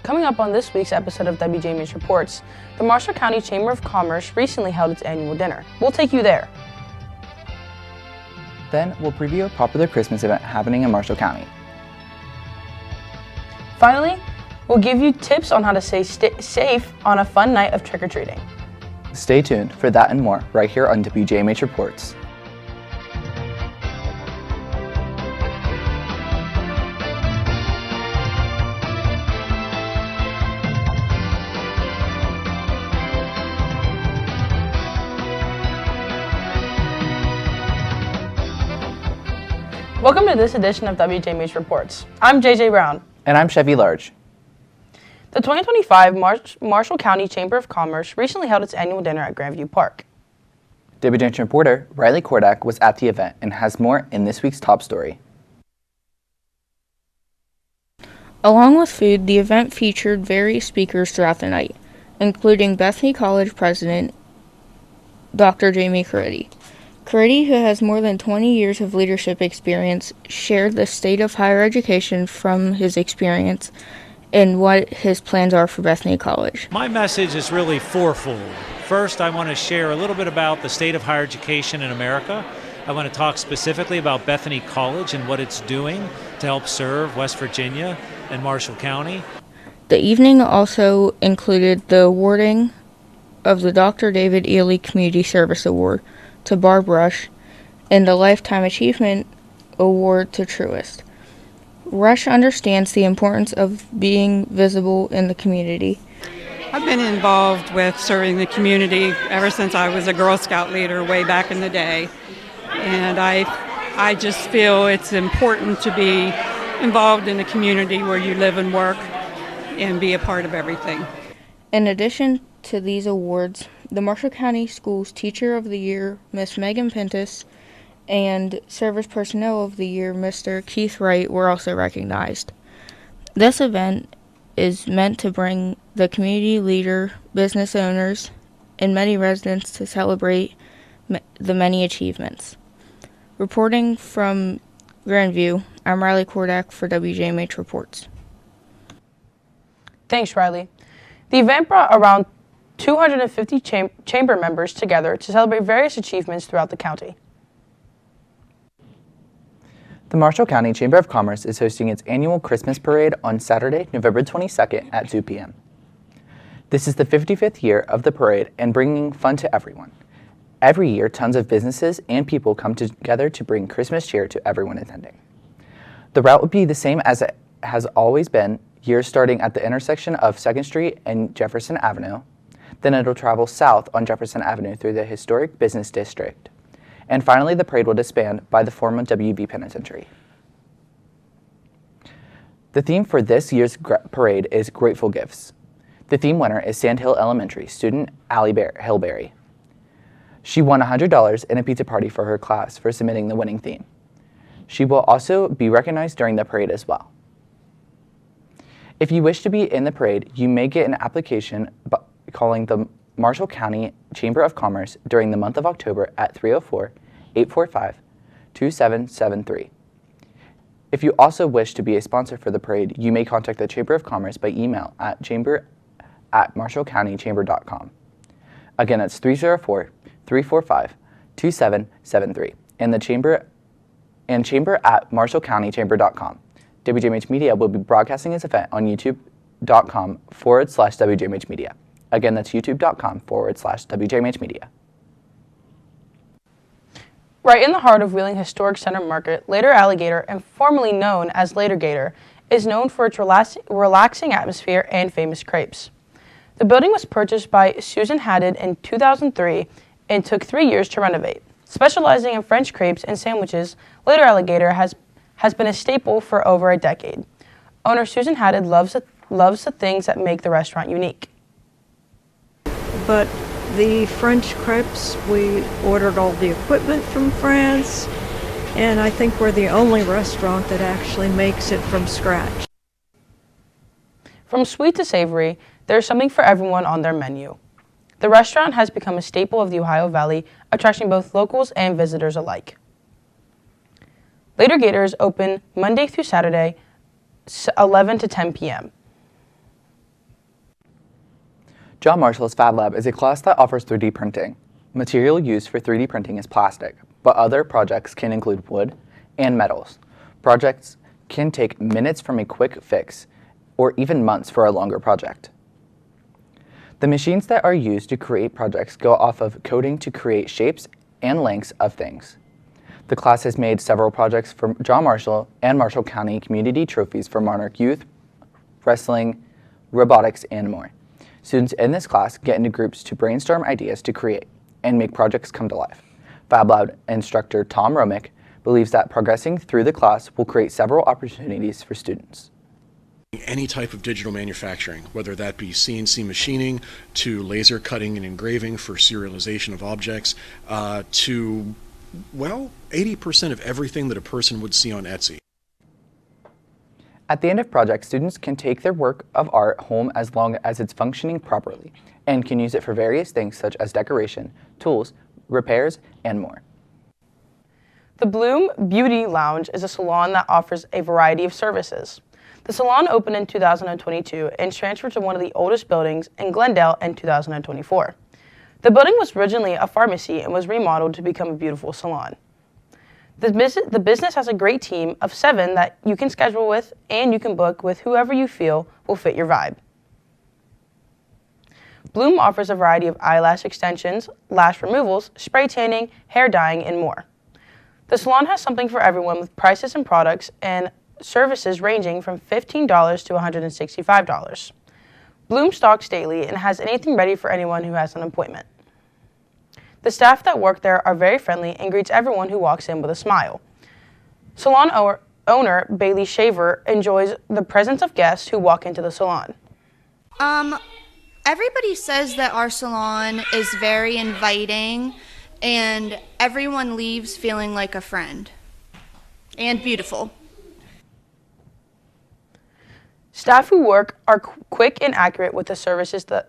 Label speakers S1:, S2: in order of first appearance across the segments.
S1: Coming up on this week's episode of WJMH Reports, the Marshall County Chamber of Commerce recently held its annual dinner. We'll take you there.
S2: Then we'll preview a popular Christmas event happening in Marshall County.
S1: Finally, we'll give you tips on how to stay safe on a fun night of trick-or-treating.
S2: Stay tuned for that and more right here on WJMH Reports.
S1: Welcome to this edition of WJMH Reports. I'm JJ Brown.
S2: And I'm Chevy Large.
S1: The 2025 Marshall County Chamber of Commerce recently held its annual dinner at Grandview Park.
S2: WJMH reporter Riley Kordak was at the event and has more in this week's top story.
S3: Along with food, the event featured various speakers throughout the night, including Bethany College President Dr. Jamie Caridi. Caridi, who has more than 20 years of leadership experience, shared the state of higher education from his experience and what his plans are for Bethany College.
S4: My message is really fourfold. First, I want to share a little bit about the state of higher education in America. I want to talk specifically about Bethany College and what it's doing to help serve West Virginia and Marshall County.
S3: The evening also included the awarding of the Dr. David Ely Community Service Award to Barb Rush and the Lifetime Achievement Award to Truist. Rush understands the importance of being visible in the community.
S5: I've been involved with serving the community ever since I was a Girl Scout leader way back in the day. And I just feel it's important to be involved in the community where you live and work and be a part of everything.
S3: In addition to these awards, the Marshall County Schools Teacher of the Year, Miss Megan Pentis, and Service Personnel of the Year, Mr. Keith Wright, were also recognized. This event is meant to bring the community leader, business owners, and many residents to celebrate the many achievements. Reporting from Grandview, I'm Riley Kordak for WJMH Reports.
S1: Thanks, Riley. The event brought around 250 chamber members together to celebrate various achievements throughout the county.
S2: The Marshall County Chamber of Commerce is hosting its annual Christmas parade on Saturday, November 22nd at 2 p.m. This is the 55th year of the parade and bringing fun to everyone. Every year, tons of businesses and people come together to bring Christmas cheer to everyone attending. The route will be the same as it has always been, years starting at the intersection of 2nd Street and Jefferson Avenue. Then it'll travel south on Jefferson Avenue through the historic business district. And finally, the parade will disband by the former WV Penitentiary. The theme for this year's parade is Grateful Gifts. The theme winner is Sandhill Elementary student Allie Hillberry. She won $100 in a pizza party for her class for submitting the winning theme. She will also be recognized during the parade as well. If you wish to be in the parade, you may get an application calling the Marshall County Chamber of Commerce during the month of October at 304-845-2773. If you also wish to be a sponsor for the parade, you may contact the Chamber of Commerce by email at chamber@marshallcountychamber.com. Again, that's 304-345-2773 and the chamber @marshallcountychamber.com. WJMH Media will be broadcasting this event on youtube.com/WJMH Media. Again, that's youtube.com/WJMH Media.
S1: Right in the heart of Wheeling Historic Center Market, Later Alligator, and formerly known as Later Gator, is known for its relaxing atmosphere and famous crepes. The building was purchased by Susan Haddad in 2003 and took 3 years to renovate. Specializing in French crepes and sandwiches, Later Alligator has been a staple for over a decade. Owner Susan Haddad loves the things that make the restaurant unique.
S6: But the French crepes, we ordered all the equipment from France, and I think we're the only restaurant that actually makes it from scratch.
S1: From sweet to savory, there's something for everyone on their menu. The restaurant has become a staple of the Ohio Valley, attracting both locals and visitors alike. Later Gator is open Monday through Saturday, 11 to 10 p.m.
S2: John Marshall's Fab Lab is a class that offers 3D printing. Material used for 3D printing is plastic, but other projects can include wood and metals. Projects can take minutes from a quick fix, or even months for a longer project. The machines that are used to create projects go off of coding to create shapes and lengths of things. The class has made several projects for John Marshall and Marshall County community trophies for Monarch Youth, wrestling, robotics, and more. Students in this class get into groups to brainstorm ideas to create and make projects come to life. Fab Lab instructor Tom Romick believes that progressing through the class will create several opportunities for students.
S7: Any type of digital manufacturing, whether that be CNC machining to laser cutting and engraving for serialization of objects, to, well, 80% of everything that a person would see on Etsy.
S2: At the end of projects, students can take their work of art home as long as it's functioning properly and can use it for various things such as decoration, tools, repairs, and more.
S1: The Bloom Beauty Lounge is a salon that offers a variety of services. The salon opened in 2022 and transferred to one of the oldest buildings in Glendale in 2024. The building was originally a pharmacy and was remodeled to become a beautiful salon. The business has a great team of 7 that you can schedule with, and you can book with whoever you feel will fit your vibe. Bloom offers a variety of eyelash extensions, lash removals, spray tanning, hair dyeing, and more. The salon has something for everyone with prices and products and services ranging from $15 to $165. Bloom stocks daily and has anything ready for anyone who has an appointment. The staff that work there are very friendly and greets everyone who walks in with a smile. Salon owner Bailey Shaver enjoys the presence of guests who walk into the salon.
S8: Everybody says that our salon is very inviting and everyone leaves feeling like a friend and beautiful.
S1: Staff who work are quick and accurate with the services at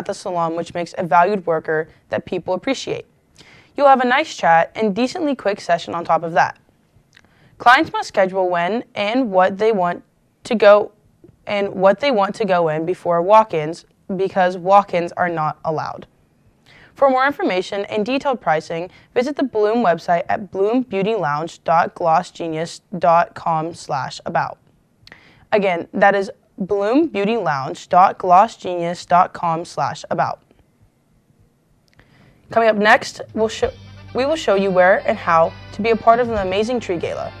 S1: the salon, which makes a valued worker that people appreciate. You'll have a nice chat and decently quick session on top of that. Clients must schedule when and what they want to go in before walk-ins, because walk-ins are not allowed. For more information and detailed pricing, visit the Bloom website at bloombeautylounge.glossgenius.com/about. Again, that is bloombeautylounge.glossgenius.com/about. Coming up next, we will show you where and how to be a part of an amazing tree gala.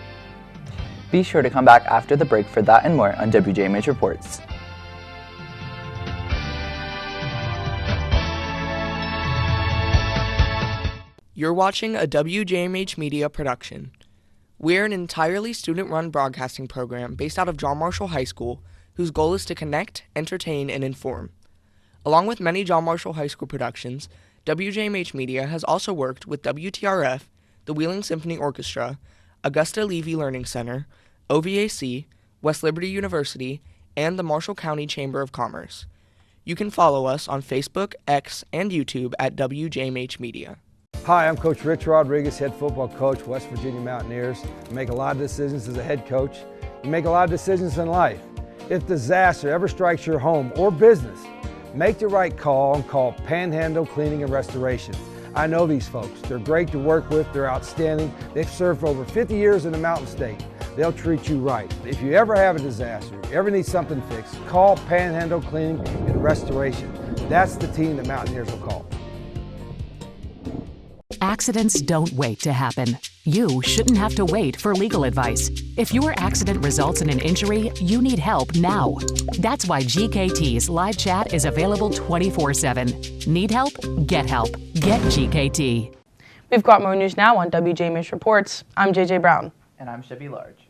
S2: Be sure to come back after the break for that and more on WJMH Reports.
S9: You're watching a WJMH Media production. We're an entirely student-run broadcasting program based out of John Marshall High School, whose goal is to connect, entertain, and inform. Along with many John Marshall High School productions, WJMH Media has also worked with WTRF, the Wheeling Symphony Orchestra, Augusta Levy Learning Center, OVAC, West Liberty University, and the Marshall County Chamber of Commerce. You can follow us on Facebook, X, and YouTube at WJMH Media.
S10: Hi, I'm Coach Rich Rodriguez, head football coach, West Virginia Mountaineers. I make a lot of decisions as a head coach. You make a lot of decisions in life. If disaster ever strikes your home or business, make the right call and call Panhandle Cleaning and Restoration. I know these folks. They're great to work with. They're outstanding. They've served for over 50 years in the Mountain State. They'll treat you right. If you ever have a disaster, ever need something fixed, call Panhandle Cleaning and Restoration. That's the team the Mountaineers will call.
S11: Accidents don't wait to happen. You shouldn't have to wait for legal advice. If your accident results in an injury, you need help now. That's why GKT's live chat is available 24/7. Need help? Get help. Get GKT.
S1: We've got more news now on WJMH Reports. I'm JJ Brown.
S2: And I'm Shippy Large.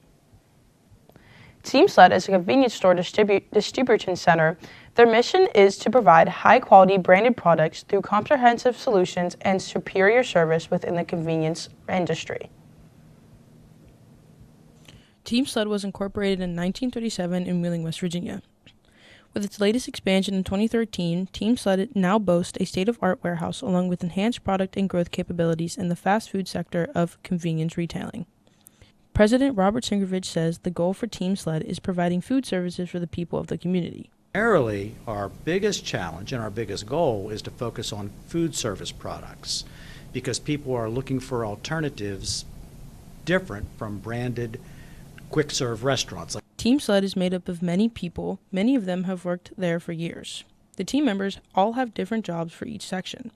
S1: Team Sled is a convenience store distribution center. Their mission is to provide high-quality branded products through comprehensive solutions and superior service within the convenience industry.
S12: Team Sled was incorporated in 1937 in Wheeling, West Virginia. With its latest expansion in 2013, Team Sled now boasts a state-of-the-art warehouse along with enhanced product and growth capabilities in the fast food sector of convenience retailing. President Robert Singovich says the goal for Team Sled is providing food services for the people of the community.
S13: Primarily, our biggest challenge and our biggest goal is to focus on food service products because people are looking for alternatives different from branded quick serve restaurants.
S12: Team SLED is made up of many people. Many of them have worked there for years. The team members all have different jobs for each section.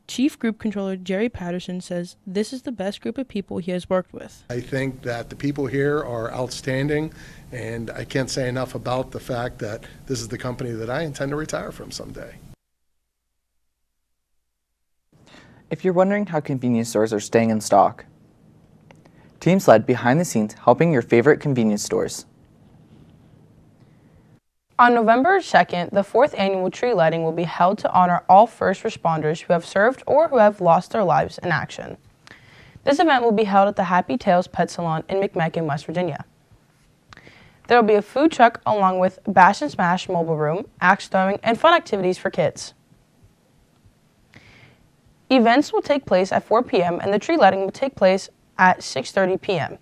S12: Chief Group Controller Jerry Patterson says this is the best group of people he has worked with.
S14: I think that the people here are outstanding, and I can't say enough about the fact that this is the company that I intend to retire from someday.
S2: If you're wondering how convenience stores are staying in stock, Team SLED behind the scenes helping your favorite convenience stores.
S1: On November 2nd, the 4th annual tree lighting will be held to honor all first responders who have served or who have lost their lives in action. This event will be held at the Happy Tales Pet Salon in McMecken, West Virginia. There will be a food truck along with Bash and Smash mobile room, axe throwing, and fun activities for kids. Events will take place at 4 p.m. and the tree lighting will take place at 6:30 p.m.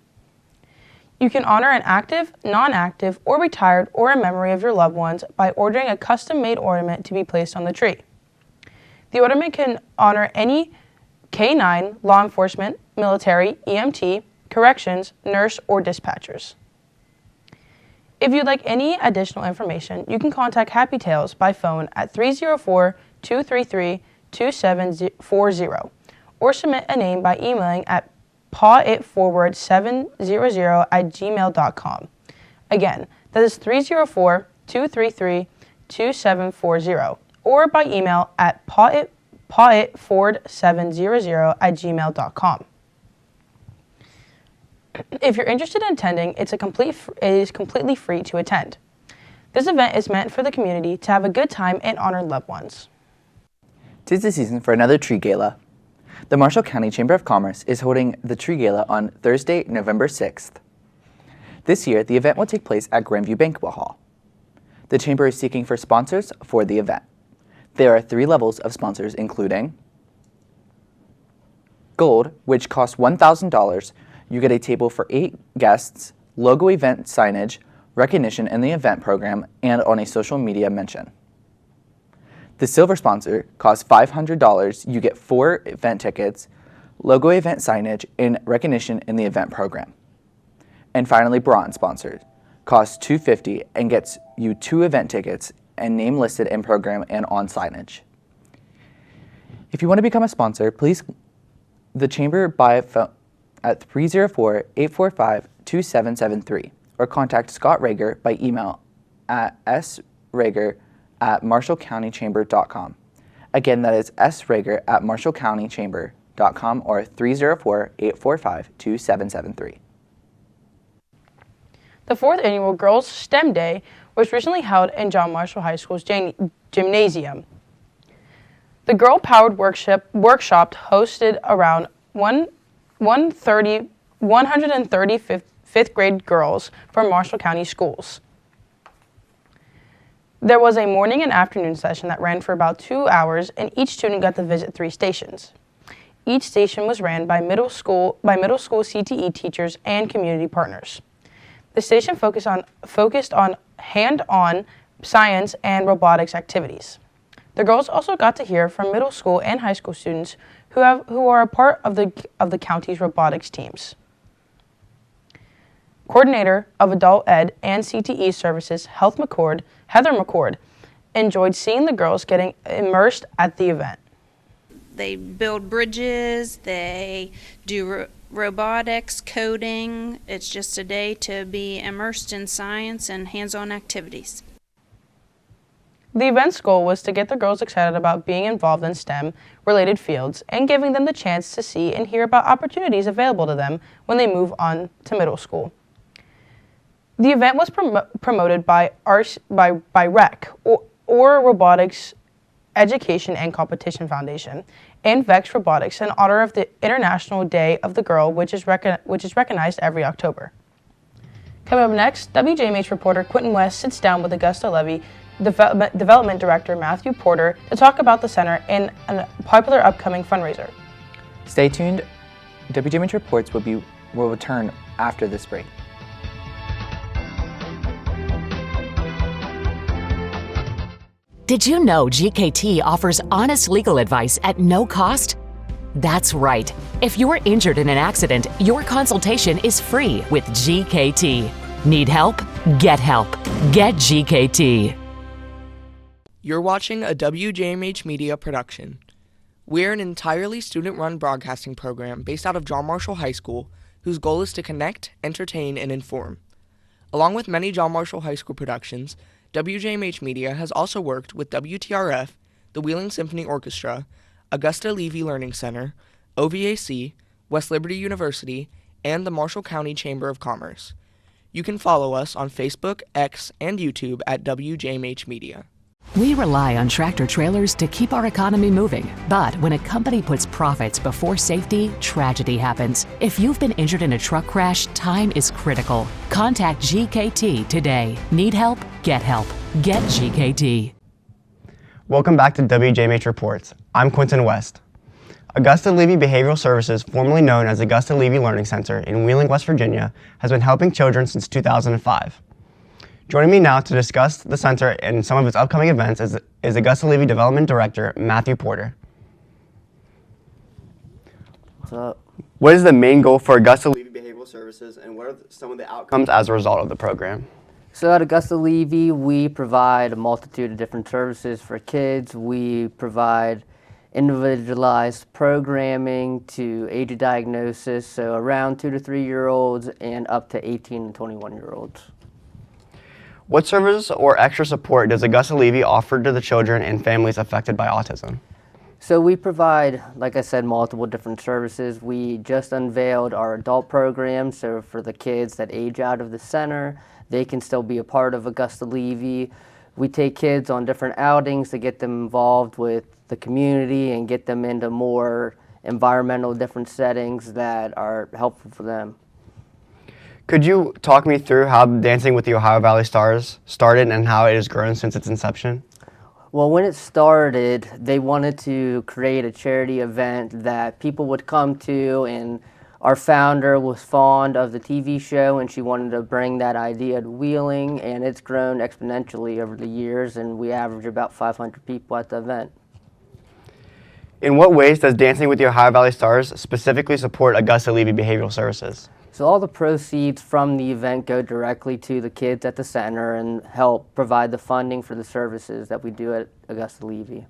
S1: You can honor an active, non-active, or retired or in memory of your loved ones by ordering a custom-made ornament to be placed on the tree. The ornament can honor any K-9, law enforcement, military, EMT, corrections, nurse, or dispatchers. If you'd like any additional information, you can contact Happy Tales by phone at 304-233-2740 or submit a name by emailing at pawitforward700@gmail.com. Again, that is 304-233-2740 or by email at pawitforward700@gmail.com. If you're interested in attending, it is completely free to attend. This event is meant for the community to have a good time and honor loved ones.
S2: 'Tis the season for another tree gala. The Marshall County Chamber of Commerce is holding the Tree Gala on Thursday, November 6th. This year, the event will take place at Grandview Banquet Hall. The Chamber is seeking for sponsors for the event. There are 3 levels of sponsors, including Gold, which costs $1,000. You get a table for 8 guests, logo event signage, recognition in the event program, and on a social media mention. The Silver sponsor costs $500. You get 4 event tickets, logo event signage, and recognition in the event program. And finally, Bronze sponsor costs $250 and gets you 2 event tickets and name listed in program and on signage. If you want to become a sponsor, please the Chamber by phone at 304-845-2773 or contact Scott Rager by email at srager@marshallcountychamber.com. Again, that is srager@marshallcountychamber.com or 304-845-2773.
S1: The 4th annual Girls STEM Day was recently held in John Marshall High School's gymnasium. The girl-powered workshop hosted around 130 fifth grade girls from Marshall County schools. There was a morning and afternoon session that ran for about 2 hours, and each student got to visit 3 stations. Each station was ran by middle school CTE teachers and community partners. The station focused on hand-on science and robotics activities. The girls also got to hear from middle school and high school students who are a part of the county's robotics teams. Coordinator of Adult Ed and CTE Services, Heather McCord, enjoyed seeing the girls getting immersed at the event.
S15: They build bridges, they do robotics, coding. It's just a day to be immersed in science and hands-on activities.
S1: The event's goal was to get the girls excited about being involved in STEM-related fields and giving them the chance to see and hear about opportunities available to them when they move on to middle school. The event was promoted by REC, or Robotics Education and Competition Foundation, and VEX Robotics in honor of the International Day of the Girl, which is recognized every October. Coming up next, WJMH reporter Quentin West sits down with Augusta Levy, Development Director Matthew Porter, to talk about the center and a popular upcoming fundraiser.
S2: Stay tuned. WJMH Reports will return after this break.
S11: Did you know GKT offers honest legal advice at no cost? That's right. If you're injured in an accident, your consultation is free with GKT. Need help? Get help. Get GKT.
S9: You're watching a WJMH Media production. We're an entirely student-run broadcasting program based out of John Marshall High School, whose goal is to connect, entertain, and inform. Along with many John Marshall High School productions, WJMH Media has also worked with WTRF, the Wheeling Symphony Orchestra, Augusta Levy Learning Center, OVAC, West Liberty University, and the Marshall County Chamber of Commerce. You can follow us on Facebook, X, and YouTube at WJMH Media.
S11: We rely on tractor trailers to keep our economy moving. But when a company puts profits before safety, tragedy happens. If you've been injured in a truck crash, time is critical. Contact GKT today. Need help? Get help. Get GKT.
S16: Welcome back to WJMH Reports. I'm Quentin West. Augusta Levy Behavioral Services, formerly known as Augusta Levy Learning Center in Wheeling, West Virginia, has been helping children since 2005. Joining me now to discuss the center and some of its upcoming events is Augusta Levy Development Director, Matthew Porter.
S17: What's up?
S16: What is the main goal for Augusta Levy Behavioral Services, and what are some of the outcomes as a result of the program?
S17: So at Augusta Levy, we provide a multitude of different services for kids. We provide individualized programming to age of diagnosis, so around 2 to 3 year olds and up to 18 and 21 year olds.
S16: What services or extra support does Augusta Levy offer to the children and families affected by autism?
S17: So we provide, like I said, multiple different services. We just unveiled our adult program, so for the kids that age out of the center, they can still be a part of Augusta Levy. We take kids on different outings to get them involved with the community and get them into more environmental different settings that are helpful for them.
S16: Could you talk me through how Dancing with the Ohio Valley Stars started and how it has grown since its inception?
S17: Well, when it started, they wanted to create a charity event that people would come to, and our founder was fond of the TV show, and she wanted to bring that idea to Wheeling, and it's grown exponentially over the years, and we average about 500 people at the event.
S16: In what ways does Dancing with the Ohio Valley Stars specifically support Augusta Levy Behavioral Services?
S17: So all the proceeds from the event go directly to the kids at the center and help provide the funding for the services that we do at Augusta Levy.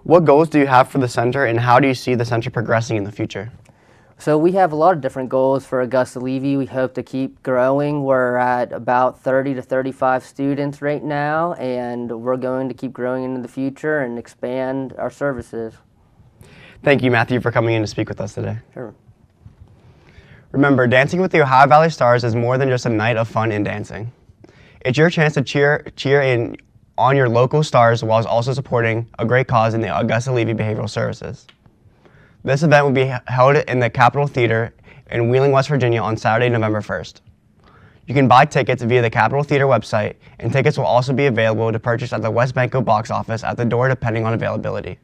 S16: What goals do you have for the center, and how do you see the center progressing in the future?
S17: So we have a lot of different goals for Augusta Levy. We hope to keep growing. We're at about 30 to 35 students right now, and we're going to keep growing into the future and expand our services.
S16: Thank you, Matthew, for coming in to speak with us today.
S17: Sure.
S16: Remember, Dancing with the Ohio Valley Stars is more than just a night of fun and dancing. It's your chance to cheer in on your local stars while also supporting a great cause in the Augusta Levy Behavioral Services. This event will be held in the Capitol Theater in Wheeling, West Virginia on Saturday, November 1st. You can buy tickets via the Capitol Theater website, and tickets will also be available to purchase at the West Banco box office at the door depending on availability.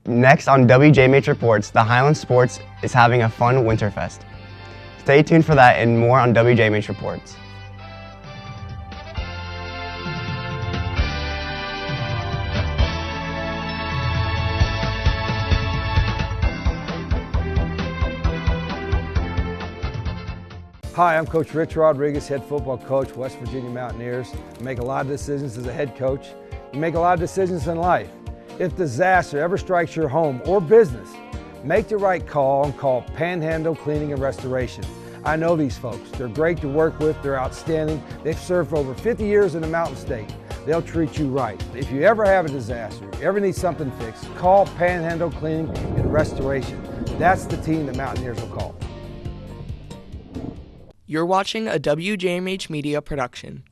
S16: Next on WJMH Reports, the Highland Sports is having a fun Winterfest. Stay tuned for that and more on WJMH Reports.
S10: Hi, I'm Coach Rich Rodriguez, head football coach, West Virginia Mountaineers. I make a lot of decisions as a head coach. You make a lot of decisions in life. If disaster ever strikes your home or business, make the right call and call Panhandle Cleaning and Restoration. I know these folks. They're great to work with. They're outstanding. They've served for over 50 years in the Mountain State. They'll treat you right. If you ever have a disaster, you ever need something fixed, call Panhandle Cleaning and Restoration. That's the team the Mountaineers will call.
S9: You're watching a WJMH Media production.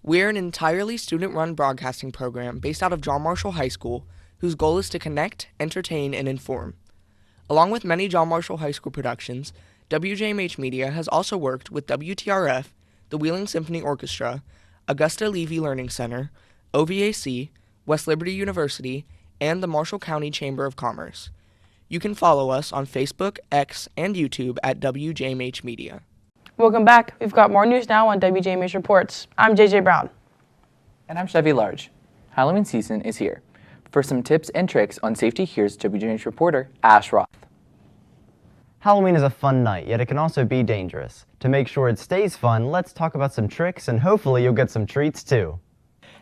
S9: We're an entirely student-run broadcasting program based out of John Marshall High School, whose goal is to connect, entertain, and inform. Along with many John Marshall High School productions, WJMH Media has also worked with WTRF, the Wheeling Symphony Orchestra, Augusta Levy Learning Center, OVAC, West Liberty University, and the Marshall County Chamber of Commerce. You can follow us on Facebook, X, and YouTube at WJMH Media.
S1: Welcome back. We've got more news now on WJMH Reports. I'm JJ Brown.
S2: And I'm Chevy Large. Halloween season is here. For some tips and tricks on safety, here's WJMH reporter Ash Roth.
S18: Halloween is a fun night, yet it can also be dangerous. To make sure it stays fun, let's talk about some tricks and hopefully you'll get some treats too.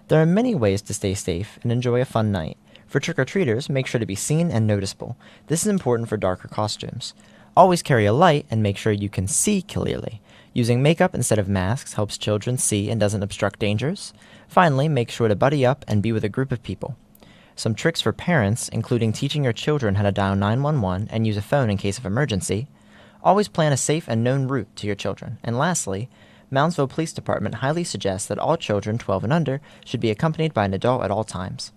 S19: There are many ways to stay safe and enjoy a fun night. For trick-or-treaters, make sure to be seen and noticeable. This is important for darker costumes. Always carry a light and make sure you can see clearly. Using makeup instead of masks helps children see and doesn't obstruct dangers. Finally, make sure to buddy up and be with a group of people. Some tricks for parents, including teaching your children how to dial 911 and use a phone in case of emergency. Always plan a safe and known route to your children. And lastly, Moundsville Police Department highly suggests that all children 12 and under should be accompanied by an adult at all times.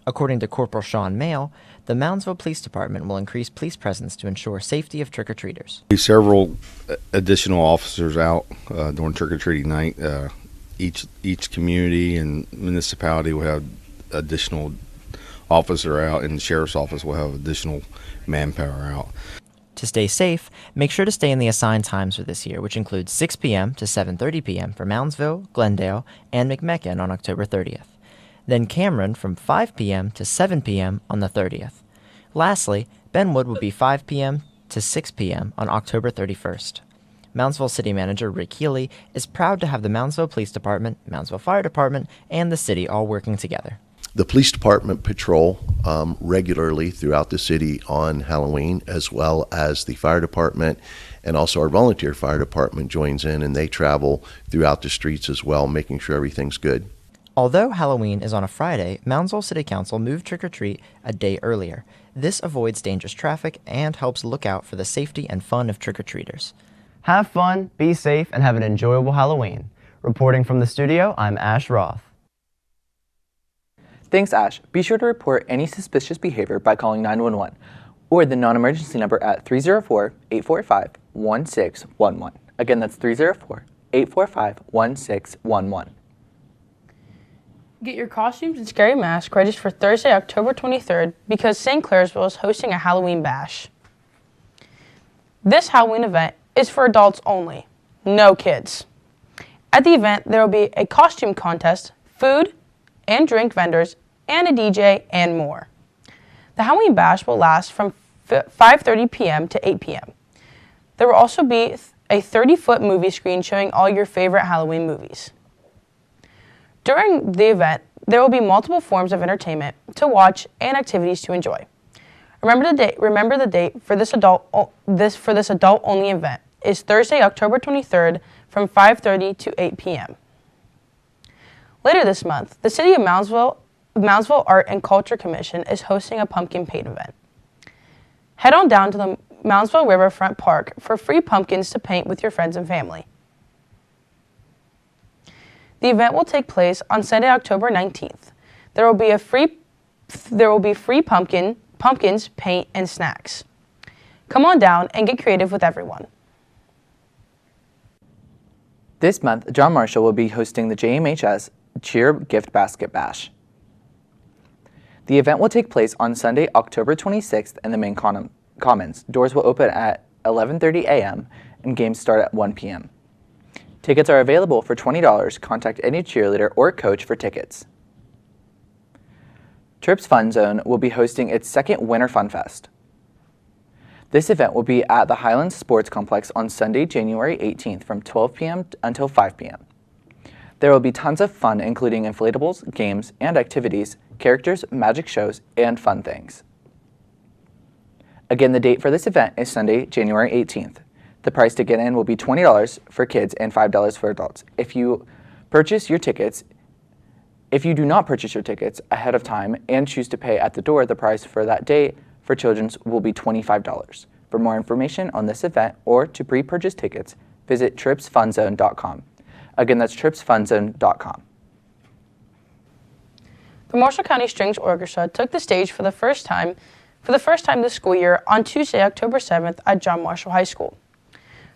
S19: According to Corporal Sean Mayle, the Moundsville Police Department will increase police presence to ensure safety of trick-or-treaters.
S20: Several additional officers out during trick-or-treating night. Each community and municipality will have additional officer out, and the sheriff's office will have additional manpower out.
S19: To stay safe, make sure to stay in the assigned times for this year, which includes 6 p.m. to 7:30 p.m. for Moundsville, Glendale, and McMecken on October 30th. Then Cameron from 5 p.m. to 7 p.m. on the 30th. Lastly, Benwood will be 5 p.m. to 6 p.m. on October 31st. Moundsville City Manager Rick Healy is proud to have the Moundsville Police Department, Moundsville Fire Department, and the city all working together.
S21: The police department patrol regularly throughout the city on Halloween, as well as the fire department, and also our volunteer fire department joins in, and they travel throughout the streets as well, making sure everything's good.
S19: Although Halloween is on a Friday, Moundsville City Council moved trick-or-treat a day earlier. This avoids dangerous traffic and helps look out for the safety and fun of trick-or-treaters.
S18: Have fun, be safe, and have an enjoyable Halloween. Reporting from the studio, I'm Ash Roth.
S2: Thanks, Ash. Be sure to report any suspicious behavior by calling 911 or the non-emergency number at 304-845-1611. Again, that's 304-845-1611.
S1: Get your costumes and scary masks ready for Thursday, October 23rd because St. Clairsville is hosting a Halloween bash. This Halloween event is for adults only, no kids. At the event, there will be a costume contest, food and drink vendors, and a DJ, and more. The Halloween bash will last from 5:30 p.m. to 8 p.m. There will also be a 30-foot movie screen showing all your favorite Halloween movies. During the event, there will be multiple forms of entertainment to watch and activities to enjoy. Remember the date for this adult-only event is Thursday, October 23rd from 5:30 to 8 p.m. Later this month, the City of Moundsville Art and Culture Commission is hosting a pumpkin paint event. Head on down to the Moundsville Riverfront Park for free pumpkins to paint with your friends and family. The event will take place on Sunday, October 19th. There will be free pumpkins, paint, and snacks. Come on down and get creative with everyone.
S2: This month, John Marshall will be hosting the JMHS Cheer Gift Basket Bash. The event will take place on Sunday, October 26th in the main commons. Doors will open at 11:30 a.m. and games start at 1 p.m. Tickets are available for $20. Contact any cheerleader or coach for tickets. Trips Fun Zone will be hosting its second Winter Fun Fest. This event will be at the Highlands Sports Complex on Sunday, January 18th from 12 p.m. until 5 p.m. There will be tons of fun, including inflatables, games, and activities, characters, magic shows, and fun things. Again, the date for this event is Sunday, January 18th. The price to get in will be $20 for kids and $5 for adults. If you do not purchase your tickets ahead of time and choose to pay at the door, the price for that day for children will be $25. For more information on this event or to pre-purchase tickets, visit tripsfunzone.com. Again, that's tripsfunzone.com.
S1: The Marshall County Strings Orchestra took the stage for the first time this school year on Tuesday, October 7th at John Marshall High School.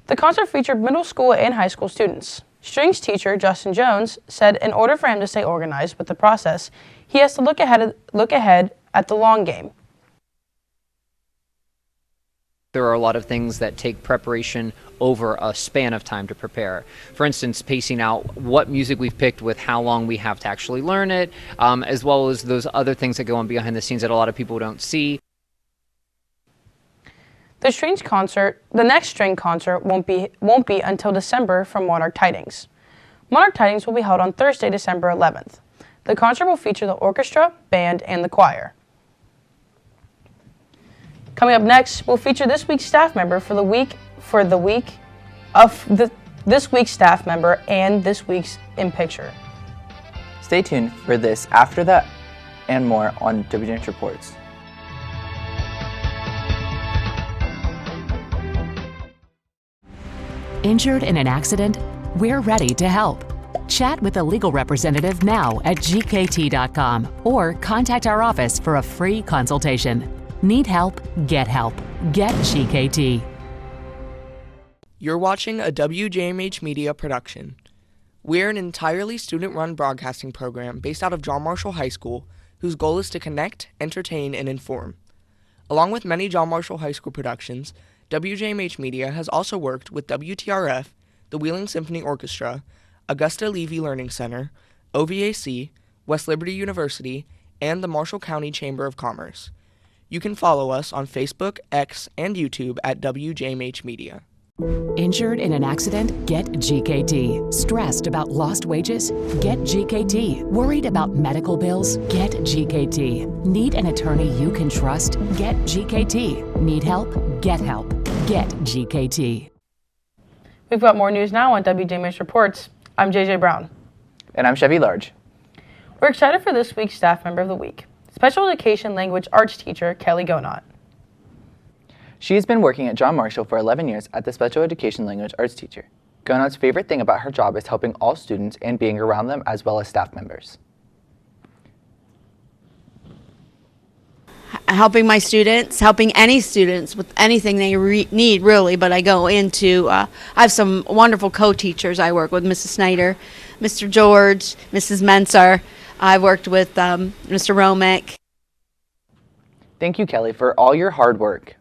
S1: The concert featured middle school and high school students. Strings teacher Justin Jones said in order for him to stay organized with the process, he has to look ahead at the long game.
S4: There are a lot of things that take preparation over a span of time to prepare. For instance, pacing out what music we've picked with how long we have to actually learn it, as well as those other things that go on behind the scenes that a lot of people don't see.
S1: The next string concert won't be until December from Monarch Tidings. Monarch Tidings will be held on Thursday, December 11th. The concert will feature the orchestra, band, and the choir. Coming up next, we'll feature this week's staff member this week's staff member and this week's In Picture.
S2: Stay tuned for this, after that, and more on WJMH Reports.
S11: Injured in an accident? We're ready to help. Chat with a legal representative now at gkt.com or contact our office for a free consultation. Need help? Get help. Get GKT.
S9: You're watching a WJMH Media production. We're an entirely student-run broadcasting program based out of John Marshall High School, whose goal is to connect, entertain, and inform. Along with many John Marshall High School productions, WJMH Media has also worked with WTRF, the Wheeling Symphony Orchestra, Augusta Levy Learning Center, OVAC, West Liberty University, and the Marshall County Chamber of Commerce. You can follow us on Facebook, X, and YouTube at WJMH Media.
S11: Injured in an accident? Get GKT. Stressed about lost wages? Get GKT. Worried about medical bills? Get GKT. Need an attorney you can trust? Get GKT. Need help? Get help. Get GKT.
S1: We've got more news now on WJMH Reports. I'm JJ Brown.
S2: And I'm Chevy Large.
S1: We're excited for this week's Staff Member of the Week, Special Education Language Arts teacher Kelly Gonot.
S2: She has been working at John Marshall for 11 years as the Special Education Language Arts teacher. Gonot's favorite thing about her job is helping all students and being around them as well as staff members.
S22: Helping my students, helping any students with anything they need, really. But I go into, I have some wonderful co-teachers I work with, Mrs. Snyder, Mr. George, Mrs. Menser. I've worked with Mr. Romick.
S2: Thank you, Kelly, for all your hard work.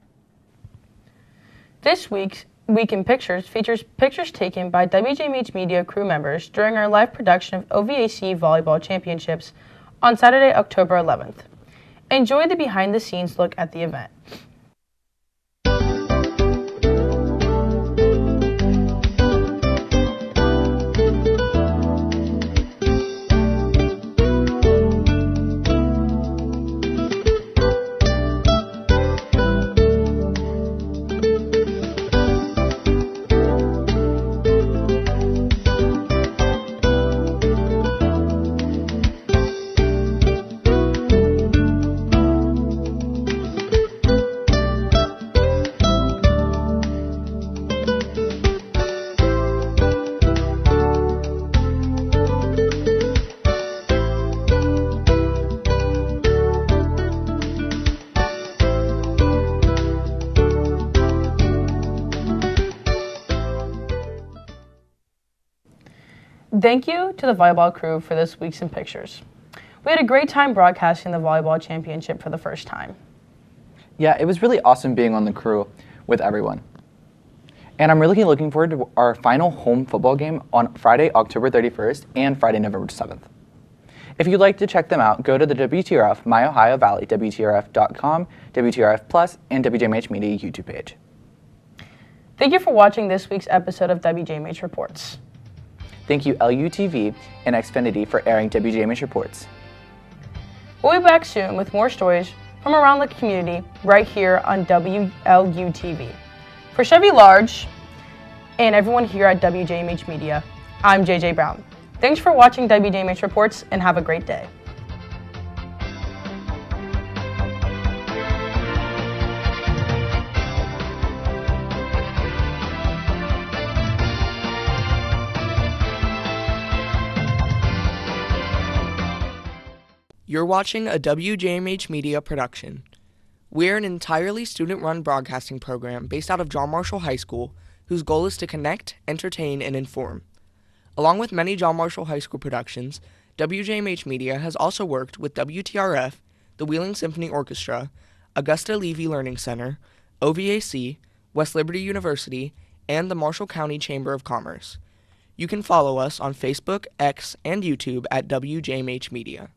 S1: This week's Week in Pictures features pictures taken by WJMH Media crew members during our live production of OVAC Volleyball Championships on Saturday, October 11th. Enjoy the behind-the-scenes look at the event. Thank you to the volleyball crew for this week's In Pictures. We had a great time broadcasting the volleyball championship for the first time.
S2: Yeah, it was really awesome being on the crew with everyone. And I'm really looking forward to our final home football game on Friday, October 31st and Friday, November 7th. If you'd like to check them out, go to the WTRF, My Ohio Valley, WTRF.com, WTRF Plus, and WJMH Media YouTube page.
S1: Thank you for watching this week's episode of WJMH Reports.
S2: Thank you LUTV and Xfinity for airing WJMH Reports.
S1: We'll be back soon with more stories from around the community right here on WLUTV. For Chevy Large and everyone here at WJMH Media, I'm JJ Brown. Thanks for watching WJMH Reports and have a great day.
S9: You're watching a WJMH Media production. We're an entirely student-run broadcasting program based out of John Marshall High School, whose goal is to connect, entertain, and inform. Along with many John Marshall High School productions, WJMH Media has also worked with WTRF, the Wheeling Symphony Orchestra, Augusta Levy Learning Center, OVAC, West Liberty University, and the Marshall County Chamber of Commerce. You can follow us on Facebook, X, and YouTube at WJMH Media.